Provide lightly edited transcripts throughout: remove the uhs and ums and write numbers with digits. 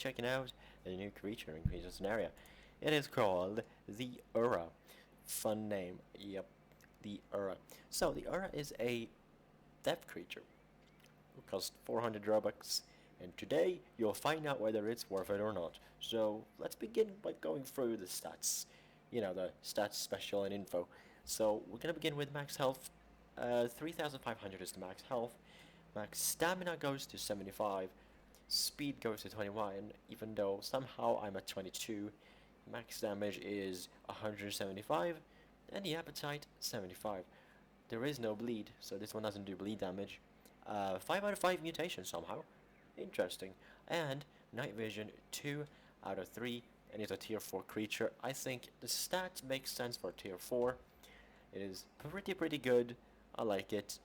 checking out a new creature in Creature Sonaria. It is called the Ura. Fun name, yep, the Ura. So the Ura is a death creature. It costs 400 Robux, and today you'll find out whether it's worth it or not. So let's begin by going through the stats. You know, the stats, special, and info. So we're gonna begin with max health. 3,500 is the max health. Max stamina goes to 75. Speed goes to 21, even though somehow I'm at 22. Max damage is 175, and the appetite 75. There is no bleed, so this one doesn't do bleed damage. 5 out of 5 mutation somehow. Interesting. And night vision 2 out of 3, and it's a tier 4 creature. I think the stats make sense for tier 4. It is pretty good. I like it.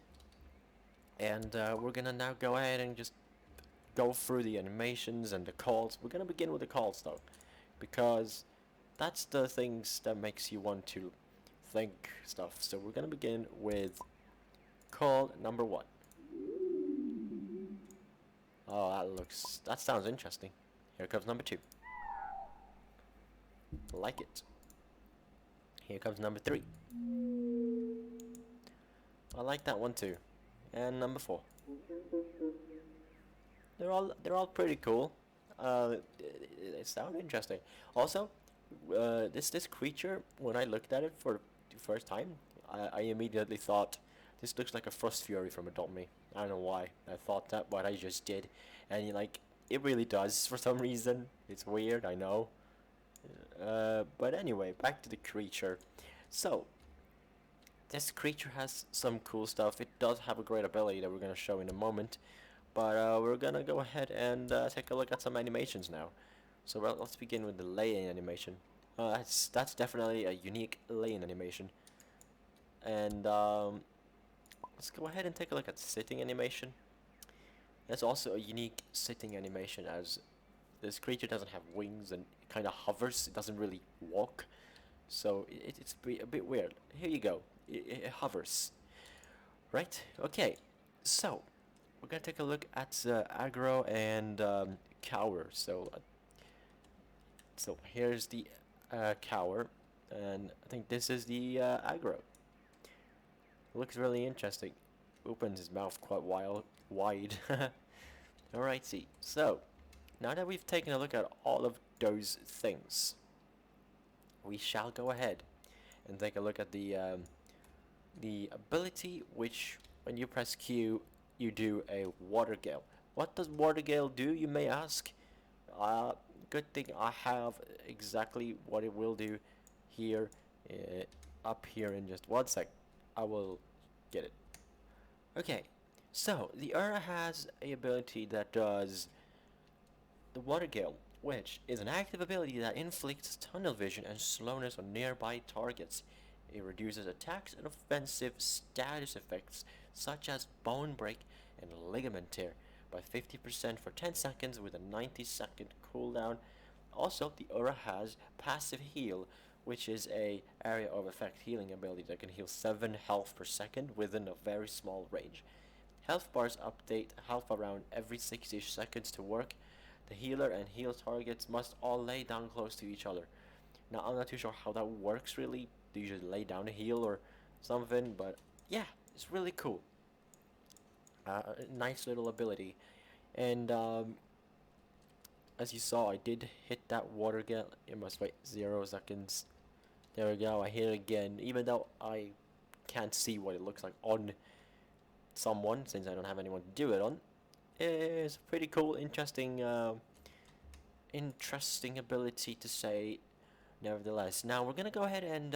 And we're gonna now go ahead and just go through the animations and the calls. We're gonna begin with the calls though, because that's the things that makes you want to think stuff. So we're gonna begin with call number 1. Oh, that sounds interesting. Here comes number 2. Like it. Here comes number 3. I like that one too. And number 4. They're all pretty cool. They sound interesting. Also, this creature, when I looked at it for the first time, I immediately thought this looks like a Frost Fury from Adult Me. I don't know why I thought that, but I just did, and like it really does for some reason. It's weird, I know. But anyway, back to the creature. So this creature has some cool stuff. It does have a great ability that we're gonna show in a moment. But we're gonna go ahead and take a look at some animations now. So let's begin with the lay-in animation. That's definitely a unique lay-in animation. And let's go ahead and take a look at sitting animation. That's also a unique sitting animation, as this creature doesn't have wings and it kind of hovers. It doesn't really walk, so it's a bit weird. Here you go. It hovers. Right? Okay. So we're gonna take a look at aggro and cower. So here's the cower, and I think this is the aggro. Looks really interesting. Opens his mouth quite wide. Alrighty. So now that we've taken a look at all of those things, we shall go ahead and take a look at the ability, which when you press Q, you do a water gale. What does water gale do, you may ask? Good thing I have exactly what it will do here, up here in just 1 sec. I will get it. Okay, so the Ura has a ability that does the water gale, which is an active ability that inflicts tunnel vision and slowness on nearby targets. It reduces attacks and offensive status effects such as bone break and ligament tear by 50% for 10 seconds with a 90-second cooldown. Also, the Ura has passive heal, which is a area of effect healing ability that can heal 7 health per second within a very small range. Health bars update health around every 60 seconds to work. The healer and heal targets must all lay down close to each other. Now, I'm not too sure how that works really. Do you just lay down a heal or something? But yeah, it's really cool. Nice little ability. And as you saw, I did hit that water gale. It must wait 0 seconds. There we go, I hit it again, even though I can't see what it looks like on someone, since I don't have anyone to do it on. It's a pretty cool, interesting ability to say, nevertheless. Now, we're gonna go ahead and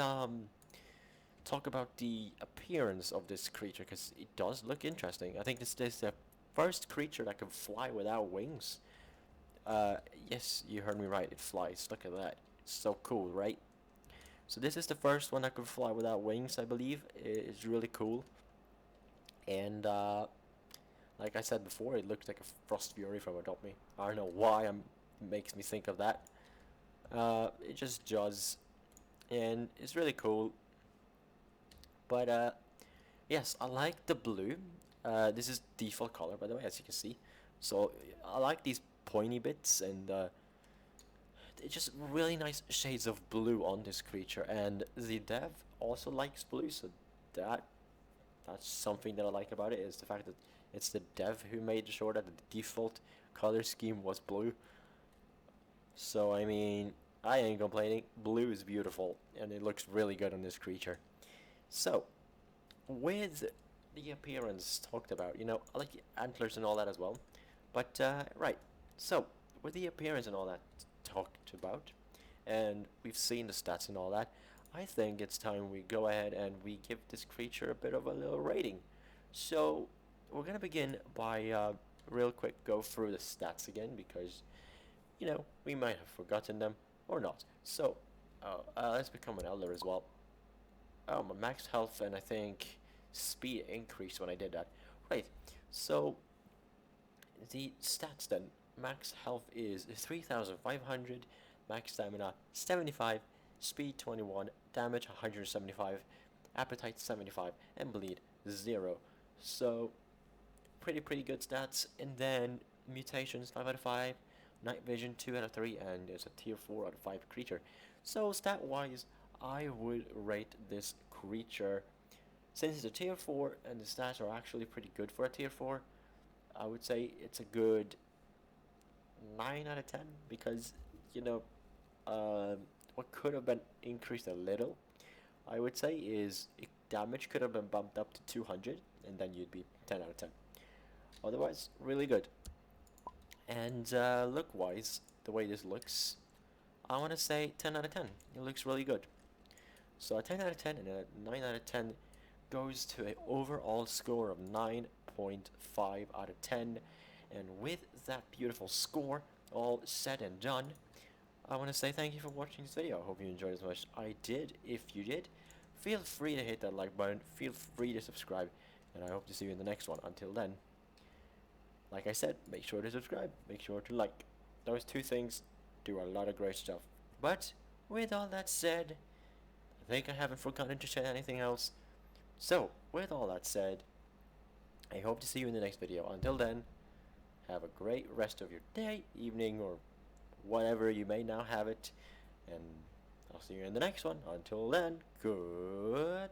talk about the appearance of this creature, because it does look interesting. I think this is the first creature that can fly without wings. Yes, you heard me right, it flies. Look at that. It's so cool, right? So this is the first one that can fly without wings, I believe. It's really cool. And like I said before, it looks like a Frost Fury from Adopt Me. I don't know why it makes me think of that. It just does. And it's really cool. But yes, I like the blue. This is default color, by the way, as you can see. So I like these pointy bits, and it's just really nice shades of blue on this creature. And the dev also likes blue, so that that's something that I like about it, is the fact that it's the dev who made sure that the default color scheme was blue. So I mean, I ain't complaining. Blue is beautiful, and it looks really good on this creature. So, with the appearance talked about, I like the antlers and all that as well. But, right, so, with the appearance and all that talked about, and we've seen the stats and all that, I think it's time we go ahead and we give this creature a bit of a little rating. So, we're gonna begin by, real quick, go through the stats again, because, we might have forgotten them, or not. So, let's become an elder as well. Oh, my max health and I think speed increased when I did that. Right, so the stats then. Max health is 3,500, max stamina 75, speed 21, damage 175, appetite 75, and bleed 0. So, pretty good stats. And then mutations 5 out of 5, night vision 2 out of 3, and there's a tier 4 out of 5 creature. So, stat wise, I would rate this creature, since it's a tier 4 and the stats are actually pretty good for a tier 4, I would say it's a good 9 out of 10, because, what could have been increased a little, I would say, is damage could have been bumped up to 200, and then you'd be 10 out of 10. Otherwise, really good. And look-wise, the way this looks, I want to say 10 out of 10. It looks really good. So a 10 out of 10 and a 9 out of 10 goes to an overall score of 9.5 out of 10. And with that beautiful score all said and done, I want to say thank you for watching this video. I hope you enjoyed as much as I did. If you did, feel free to hit that like button, feel free to subscribe, and I hope to see you in the next one. Until then, like I said, make sure to subscribe, make sure to like. Those two things do a lot of great stuff. But with all that said, I think I haven't forgotten to say anything else. So, with all that said, I hope to see you in the next video. Until then, have a great rest of your day, evening, or whatever you may now have it. And I'll see you in the next one. Until then, goodbye.